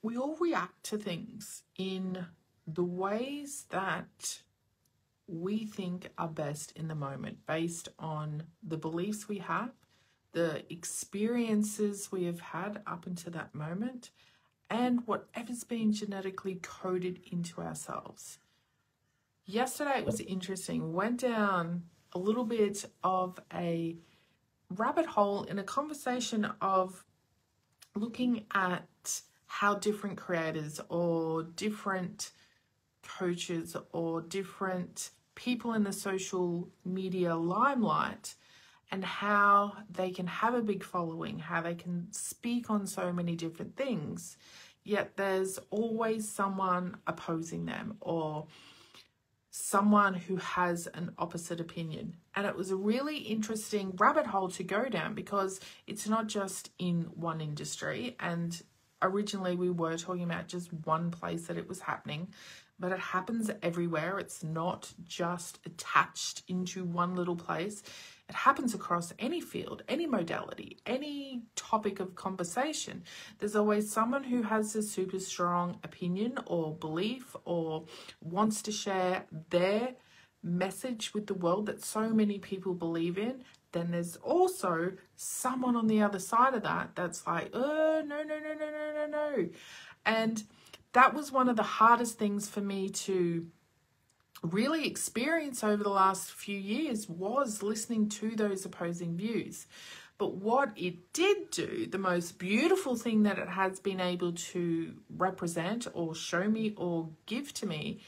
we all react to things in the ways that we think are best in the moment, based on the beliefs we have, the experiences we have had up until that moment, and whatever's been genetically coded into ourselves. Yesterday it was interesting. Went down a little bit of a rabbit hole in a conversation of looking at how different creators or different coaches or different people in the social media limelight, and how they can have a big following, how they can speak on so many different things, yet there's always someone opposing them or someone who has an opposite opinion. And it was a really interesting rabbit hole to go down, because it's not just in one industry, and originally we were talking about just one place that it was happening, but it happens everywhere. It's not just attached into one little place. It happens across any field, any modality, any topic of conversation. There's always someone who has a super strong opinion or belief or wants to share their message with the world that so many people believe in. Then there's also someone on the other side of that that's like, oh, no. And that was one of the hardest things for me to really experience over the last few years, was listening to those opposing views. But what it did do, the most beautiful thing that it has been able to represent or show me or give to me,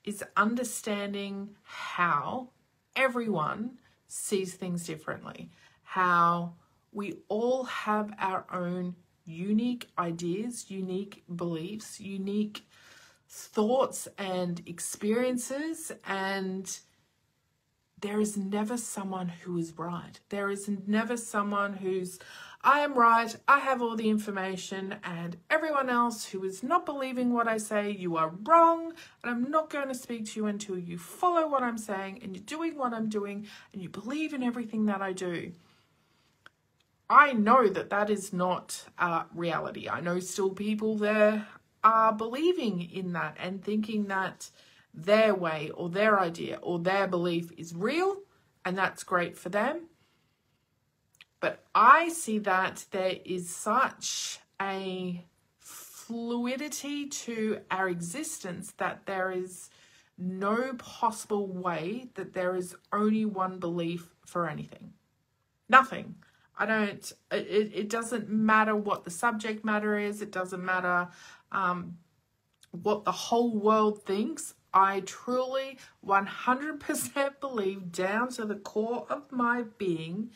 is understanding how everyone sees things differently, how we all have our own unique ideas, unique beliefs, unique thoughts and experiences, and there is never someone who is right. There is never someone who's, I am right, I have all the information, and everyone else who is not believing what I say, you are wrong, and I'm not going to speak to you until you follow what I'm saying and you're doing what I'm doing and you believe in everything that I do. I know that that is not reality. I know still people there are believing in that and thinking that their way or their idea or their belief is real, and that's great for them. But I see that there is such a fluidity to our existence that there is no possible way that there is only one belief for anything. Nothing. It doesn't matter what the subject matter is. It doesn't matter what the whole world thinks. I truly 100% believe down to the core of my being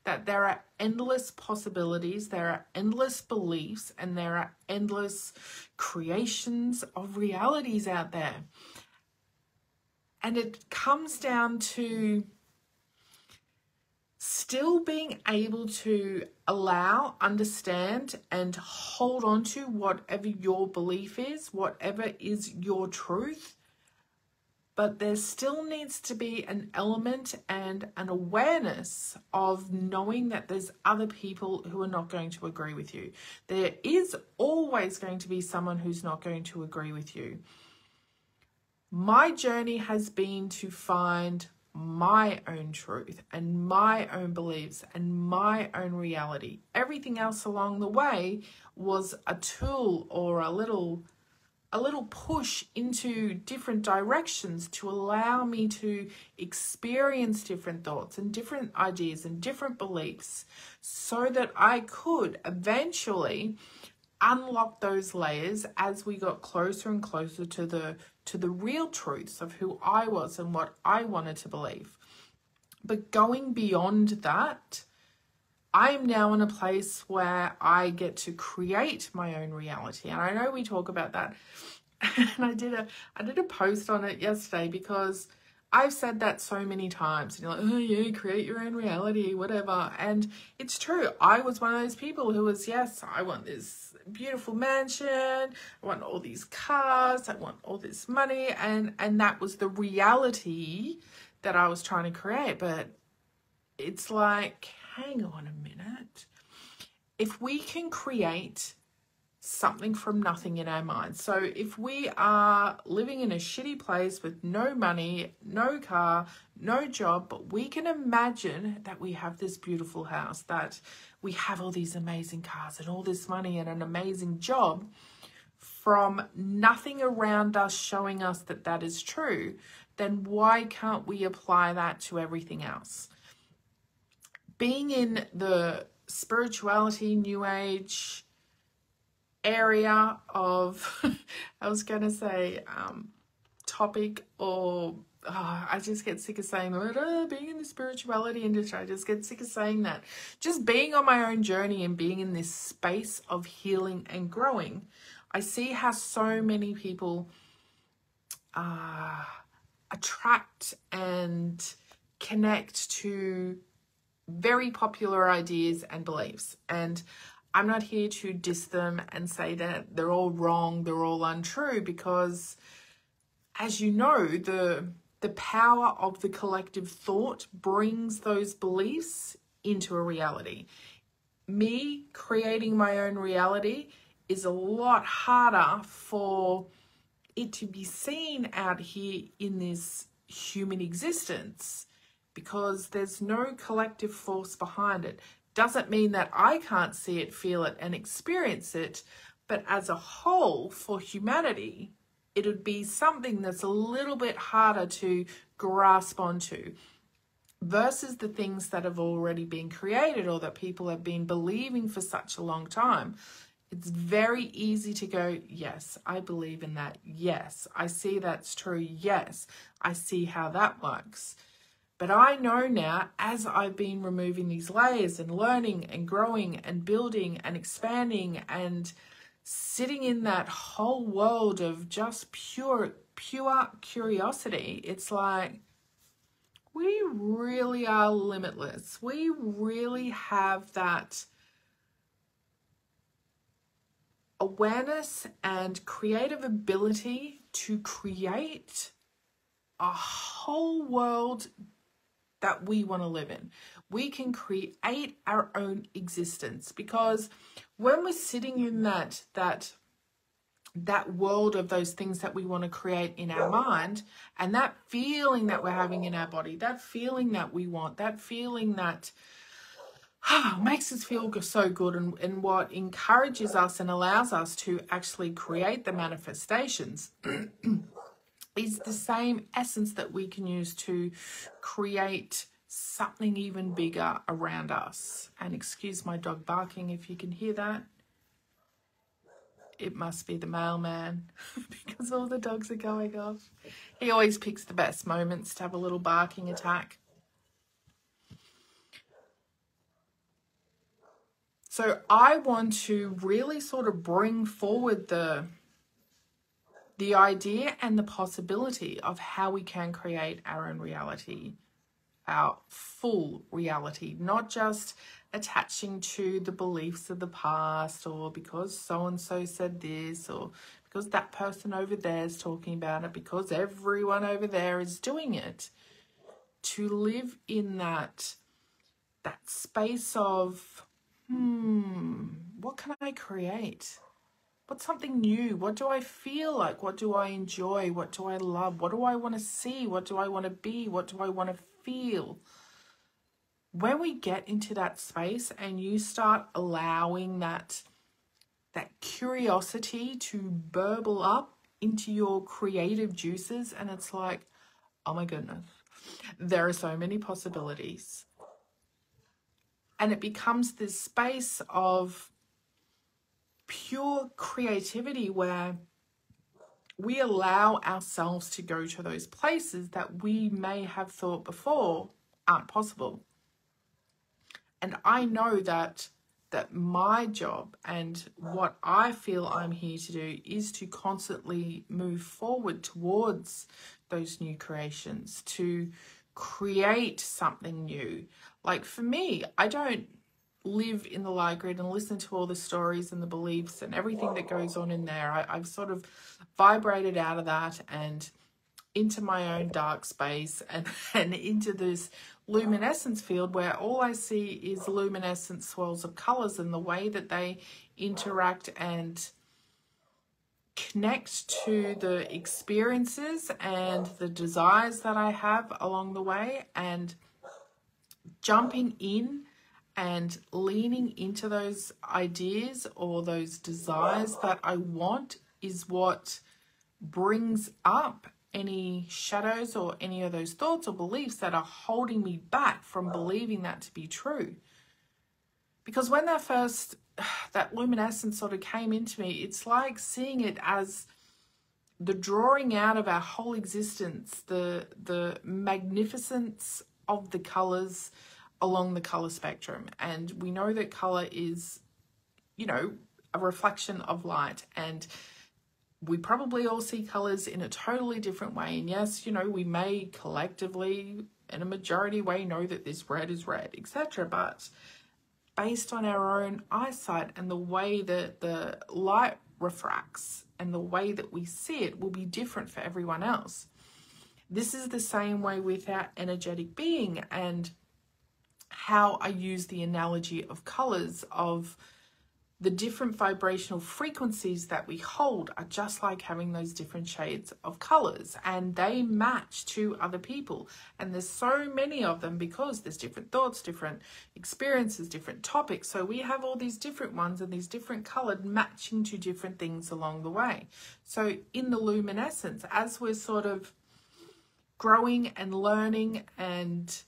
that there are endless possibilities, there are endless beliefs, and there are endless creations of realities out there. And it comes down to still being able to allow, understand, and hold on to whatever your belief is, whatever is your truth. But there still needs to be an element and an awareness of knowing that there's other people who are not going to agree with you. There is always going to be someone who's not going to agree with you. My journey has been to find my own truth and my own beliefs and my own reality. Everything else along the way was a tool or a little push into different directions to allow me to experience different thoughts and different ideas and different beliefs, so that I could eventually unlock those layers as we got closer and closer to the real truths of who I was and what I wanted to believe. But going beyond that, I'm now in a place where I get to create my own reality. And I know we talk about that. And I did a post on it yesterday, because I've said that so many times. And you're like, oh yeah, create your own reality, whatever. And it's true. I was one of those people who was, yes, I want this beautiful mansion. I want all these cars. I want all this money. And that was the reality that I was trying to create. But it's like, hang on a minute. If we can create something from nothing in our minds. So if we are living in a shitty place with no money, no car, no job, but we can imagine that we have this beautiful house, that we have all these amazing cars and all this money and an amazing job, from nothing around us showing us that that is true, then why can't we apply that to everything else? Being in the spirituality, new age area of, I was going to say topic, or I just get sick of saying being in the spirituality industry. I just get sick of saying that. Just being on my own journey and being in this space of healing and growing, I see how so many people attract and connect to very popular ideas and beliefs. And I'm not here to diss them and say that they're all wrong, they're all untrue, because as you know, the power of the collective thought brings those beliefs into a reality. Me creating my own reality is a lot harder for it to be seen out here in this human existence, because there's no collective force behind it. Doesn't mean that I can't see it, feel it, and experience it, but as a whole, for humanity, it would be something that's a little bit harder to grasp onto, versus the things that have already been created or that people have been believing for such a long time. It's very easy to go, yes, I believe in that. Yes, I see that's true. Yes, I see how that works. But I know now, as I've been removing these layers and learning and growing and building and expanding and sitting in that whole world of just pure curiosity, it's like, we really are limitless. We really have that awareness and creative ability to create a whole world that we want to live in. We can create our own existence, because when we're sitting in that world of those things that we want to create in our mind, and that feeling that we're having in our body, that feeling that we want, that feeling that makes us feel so good, and what encourages us and allows us to actually create the manifestations is the same essence that we can use to create something even bigger around us. And excuse my dog barking if you can hear that. It must be the mailman because all the dogs are going off. He always picks the best moments to have a little barking attack. So I want to really sort of bring forward the idea and the possibility of how we can create our own reality, our full reality, not just attaching to the beliefs of the past, or because so-and-so said this, or because that person over there is talking about it, because everyone over there is doing it. To live in that space of, what can I create? What's something new? What do I feel like? What do I enjoy? What do I love? What do I want to see? What do I want to be? What do I want to feel? When we get into that space and you start allowing that curiosity to burble up into your creative juices, and it's like, oh my goodness, there are so many possibilities. And it becomes this space of pure creativity where we allow ourselves to go to those places that we may have thought before aren't possible. And I know that my job and what I feel I'm here to do is to constantly move forward towards those new creations, to create something new. Like for me, I don't live in the light grid and listen to all the stories and the beliefs and everything that goes on in there. I've sort of vibrated out of that, and into my own dark space and into this luminescence field where all I see is luminescent swirls of colors, and the way that they interact and connect to the experiences and the desires that I have along the way, and jumping in and leaning into those ideas or those desires that I want is what brings up any shadows or any of those thoughts or beliefs that are holding me back from believing that to be true. Because when that luminescence sort of came into me, it's like seeing it as the drawing out of our whole existence, the magnificence of the colors along the color spectrum. And we know that color is, you know, a reflection of light, and we probably all see colors in a totally different way. And yes, you know, we may collectively in a majority way know that this red is red, etc. But based on our own eyesight and the way that the light refracts and the way that we see it will be different for everyone else. This is the same way with our energetic being, and how I use the analogy of colors, of the different vibrational frequencies that we hold are just like having those different shades of colors, and they match to other people. And there's so many of them because there's different thoughts, different experiences, different topics. So we have all these different ones and these different colored matching to different things along the way. So in the luminescence, as we're sort of growing and learning and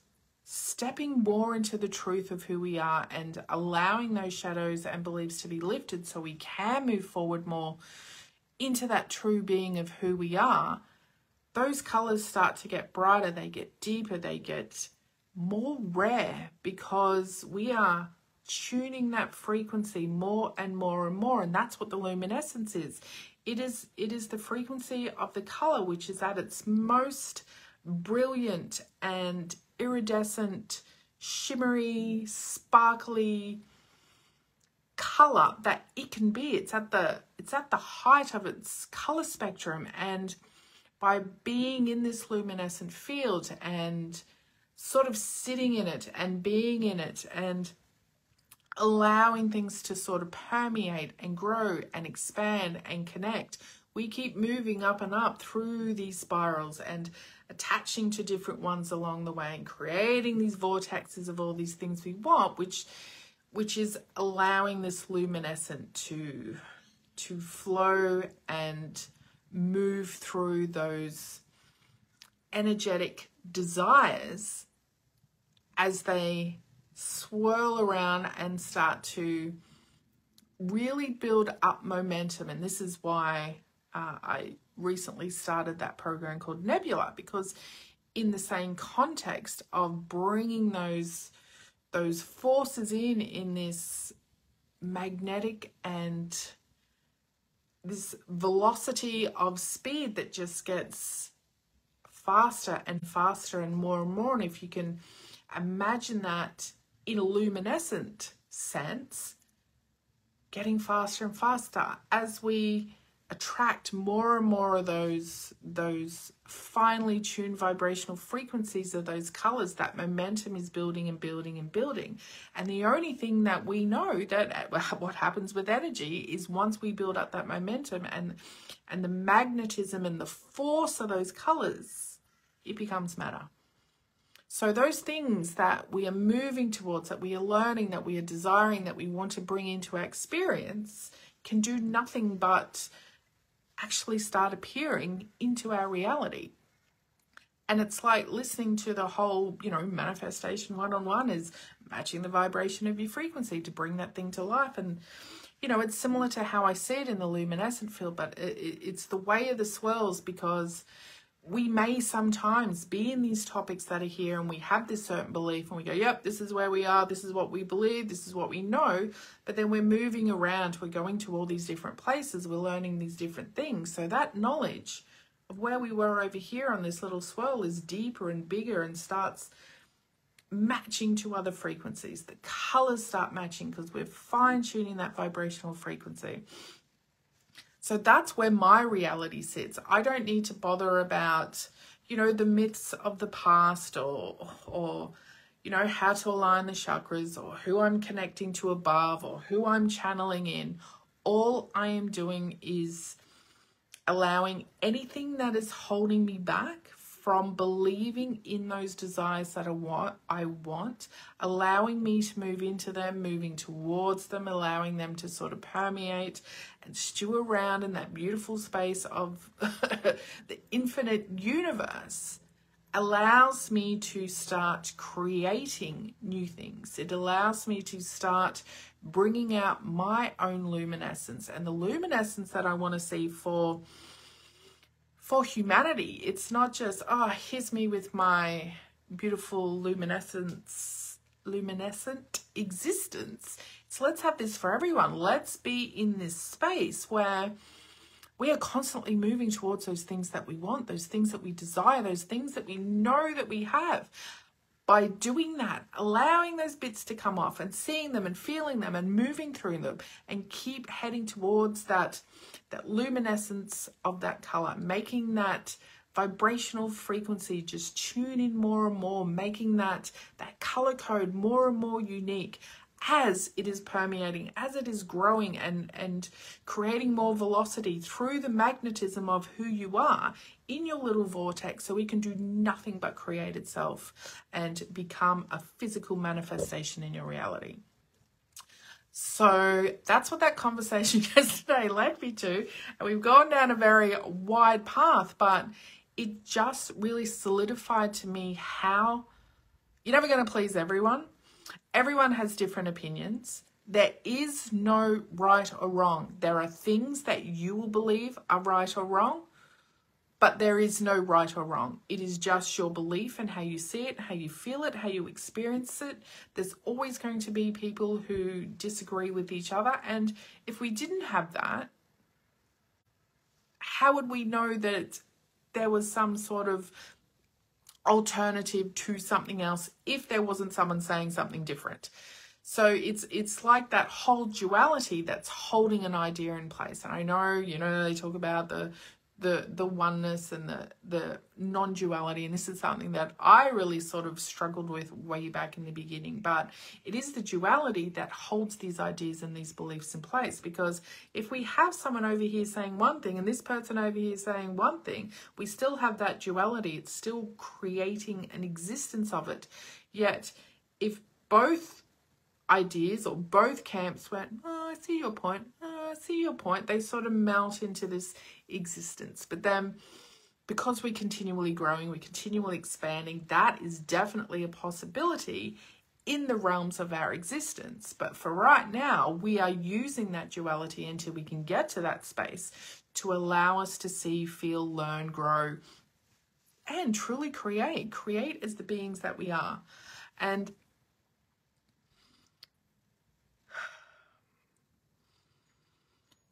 stepping more into the truth of who we are and allowing those shadows and beliefs to be lifted so we can move forward more into that true being of who we are, those colors start to get brighter, they get deeper, they get more rare, because we are tuning that frequency more and more and more. And that's what the luminescence is. It is the frequency of the color which is at its most brilliant and iridescent, shimmery, sparkly color that it can be. It's at the height of its color spectrum, and by being in this luminescent field and sort of sitting in it and being in it and allowing things to sort of permeate and grow and expand and connect, we keep moving up and up through these spirals and attaching to different ones along the way and creating these vortexes of all these things we want, which is allowing this luminescent to flow and move through those energetic desires as they swirl around and start to really build up momentum. And this is why I recently started that program called Nebula, because in the same context of bringing those forces in this magnetic and this velocity of speed that just gets faster and faster and more. And if you can imagine that in a luminescent sense, getting faster and faster as we attract more and more of those finely tuned vibrational frequencies of those colors, that momentum is building and building and building. And the only thing that we know that what happens with energy is once we build up that momentum and the magnetism and the force of those colors, it becomes matter. So those things that we are moving towards, that we are learning, that we are desiring, that we want to bring into our experience, can do nothing but actually start appearing into our reality. And it's like listening to the whole, manifestation one-on-one is matching the vibration of your frequency to bring that thing to life. And, it's similar to how I see it in the luminescent field, but it's the way of the swirls, because we may sometimes be in these topics that are here and we have this certain belief and we go, yep, this is where we are, this is what we believe, this is what we know. But then we're moving around, we're going to all these different places, we're learning these different things. So that knowledge of where we were over here on this little swirl is deeper and bigger and starts matching to other frequencies. The colors start matching because we're fine-tuning that vibrational frequency. So that's where my reality sits. I don't need to bother about, you know, the myths of the past or you know, how to align the chakras or who I'm connecting to above or who I'm channeling in. All I am doing is allowing anything that is holding me back from believing in those desires that I want, allowing me to move into them, moving towards them, allowing them to sort of permeate and stew around in that beautiful space of the infinite universe, allows me to start creating new things. It allows me to start bringing out my own luminescence and the luminescence that I want to see for humanity. It's not just, oh, here's me with my beautiful luminescent existence. So let's have this for everyone. Let's be in this space where we are constantly moving towards those things that we want, those things that we desire, those things that we know that we have. By doing that, allowing those bits to come off and seeing them and feeling them and moving through them and keep heading towards that luminescence of that color, making that vibrational frequency just tune in more and more, making that color code more and more unique as it is permeating, as it is growing and creating more velocity through the magnetism of who you are in your little vortex, so it can do nothing but create itself and become a physical manifestation in your reality. So that's what that conversation yesterday led me to. And we've gone down a very wide path, but it just really solidified to me how you're never going to please everyone. Everyone has different opinions. There is no right or wrong. There are things that you will believe are right or wrong, but there is no right or wrong. It is just your belief and how you see it, how you feel it, how you experience it. There's always going to be people who disagree with each other. And if we didn't have that, how would we know that there was some sort of alternative to something else if there wasn't someone saying something different? So it's like that whole duality that's holding an idea in place. And I know, you know, they talk about the oneness and the non-duality, and this is something that I really sort of struggled with way back in the beginning, but it is the duality that holds these ideas and these beliefs in place. Because if we have someone over here saying one thing and this person over here saying one thing, we still have that duality. It's still creating an existence of it. Yet if both ideas or both camps went, oh, I see your point, oh, I see your point, they sort of melt into this existence. But then because we're continually growing, we're continually expanding, that is definitely a possibility in the realms of our existence. But for right now, we are using that duality until we can get to that space to allow us to see, feel, learn, grow, and truly create as the beings that we are. And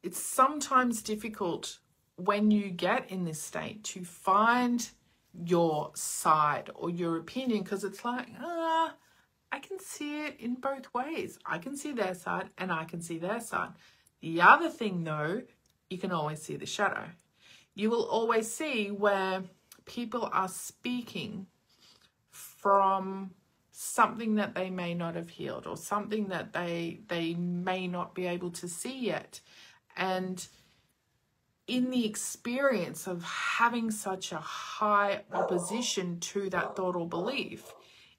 it's sometimes difficult when you get in this state to find your side or your opinion, because it's like, I can see it in both ways. I can see their side and I can see their side. The other thing though, you can always see the shadow. You will always see where people are speaking from something that they may not have healed or something that they may not be able to see yet. And in the experience of having such a high opposition to that thought or belief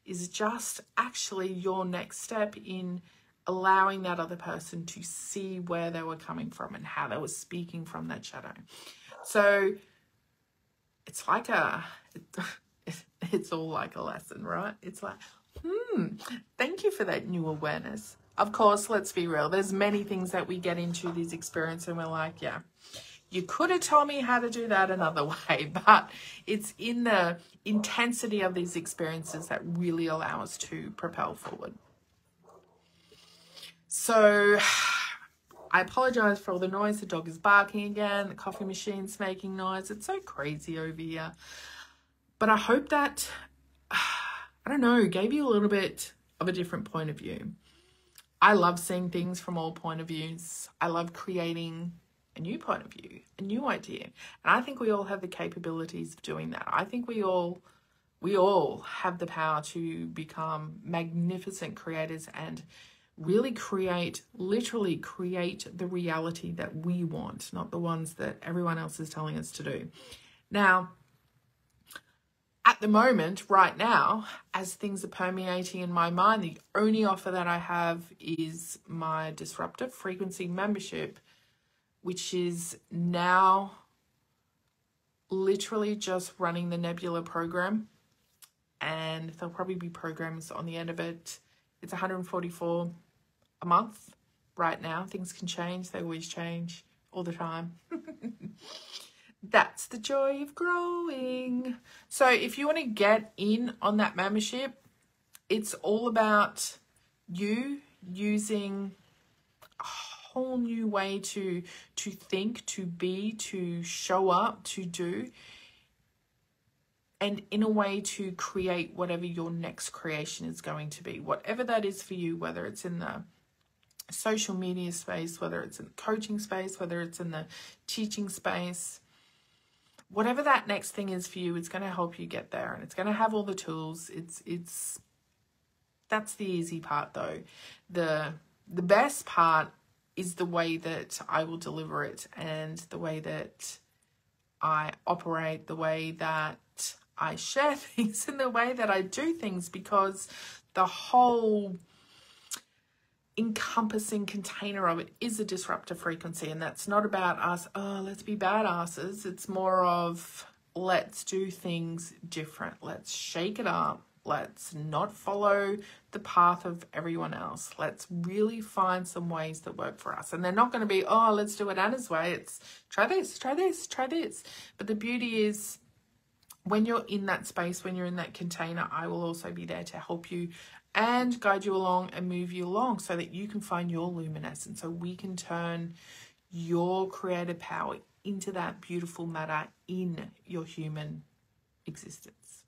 is just actually your next step in allowing that other person to see where they were coming from and how they were speaking from that shadow. So it's like it's all like a lesson, right? It's like, thank you for that new awareness. Of course, let's be real. There's many things that we get into these experiences and we're like, yeah, you could have told me how to do that another way, but it's in the intensity of these experiences that really allow us to propel forward. So I apologize for all the noise. The dog is barking again. The coffee machine's making noise. It's so crazy over here. But I hope that, I don't know, gave you a little bit of a different point of view. I love seeing things from all point of views. I love creating a new point of view, a new idea. And I think we all have the capabilities of doing that. I think we all have the power to become magnificent creators and really literally create the reality that we want, not the ones that everyone else is telling us to do. Now, at the moment, right now, as things are permeating in my mind, the only offer that I have is my Disruptive Frequency membership, which is now literally just running the Nebula program. And there'll probably be programs on the end of it. It's $144 a month right now. Things can change. They always change all the time. That's the joy of growing. So if you want to get in on that membership, it's all about you using a whole new way to think, to be, to show up, to do, and in a way to create whatever your next creation is going to be, whatever that is for you, whether it's in the social media space, whether it's in the coaching space, whether it's in the teaching space. Whatever that next thing is for you, it's going to help you get there, and it's going to have all the tools. That's the easy part, though. The best part is the way that I will deliver it, and the way that I operate, the way that I share things, and the way that I do things, because the whole encompassing container of it is a disruptive frequency. And that's not about us, oh, let's be badasses. It's more of, let's do things different. Let's shake it up. Let's not follow the path of everyone else. Let's really find some ways that work for us. And they're not going to be, oh, let's do it Anna's way. It's try this, try this, try this. But the beauty is, when you're in that space, when you're in that container, I will also be there to help you and guide you along and move you along so that you can find your luminescence, so we can turn your creative power into that beautiful matter in your human existence.